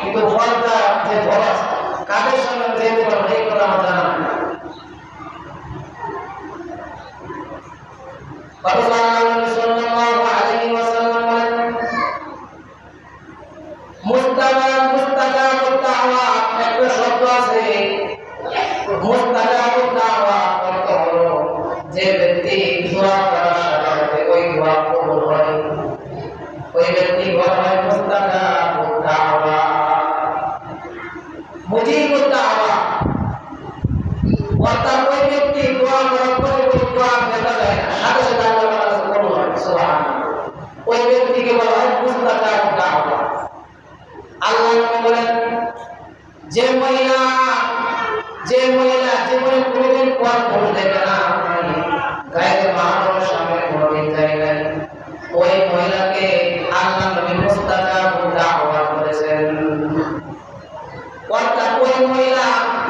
কিন্তু ফলটা যে ফরজ কাদের সঙ্গে যেতে পারবে এই কথা আমার জানা নাই। সাল্লাল্লাহু আলাইহি ওয়াসাল্লাম বলেন মুস্তাজাবুদ দাওয়া একটা শব্দ আছে। মুস্তাজাবুদ দাওয়া অর্থ হলো যে ব্যক্তি দোয়া করার সাথে সাথে ওই দোয়া কবুল হয়, ওই ব্যক্তি বলা হয় মুস্তাজাবুদ দাওয়া, মুজিবুদ দাওয়া। অর্থাৎ ওই ব্যক্তি দোয়া করার পরে ওই দোয়া দেখা যায় না, সাথে সাথে আল্লাহর কাছে কবুল হয়। সুবহানাল্লাহ। ওই ব্যক্তিকে বলা হয় মুস্তাজাবুদ দাওয়া। আল্লাহ নবী বলেন যে মহিলা জীবনে কোনোদিন কোরআন পড়তে দেবে না, গায়ের মাহরমের সামনে কোনোদিন যায় নাই, ওই মহিলাকে আল্লাহ নবী মুস্তাজাবুদ দাওয়া বলেছেন। অর্থাৎ ওই মহিলা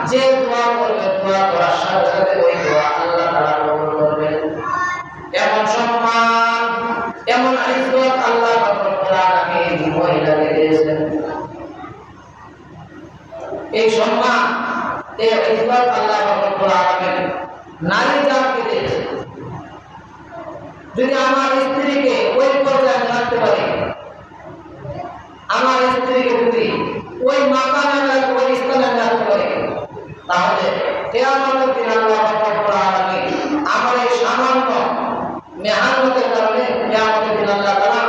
যে দোয়া করবে, দোয়া করার সাথে সাথে ওই দোয়া আল্লাহ তাআলা কবুল করবেন। এমন সম্মান, এমন ইজ্জত আল্লাহ রব্বুল আলামিন মহিলাকে দিয়েছেন। এই সম্মান, এই ইজ্জত আল্লাহ রব্বুল আলামিন নারী জাতিকে দিয়েছেন। যদি আমার স্ত্রীকে ওই পর্যায়ে রাখতে পারি, আমার স্ত্রীকে যদি ওই মাকামে ওই স্থানে রাখতে পারি, তাহলে কিয়ামতের দিন আল্লাহ রব্বুল আলামিন আমার এই সামান্য মেহনতের কারণে কিয়ামতের দিন আল্লাহ তাআলা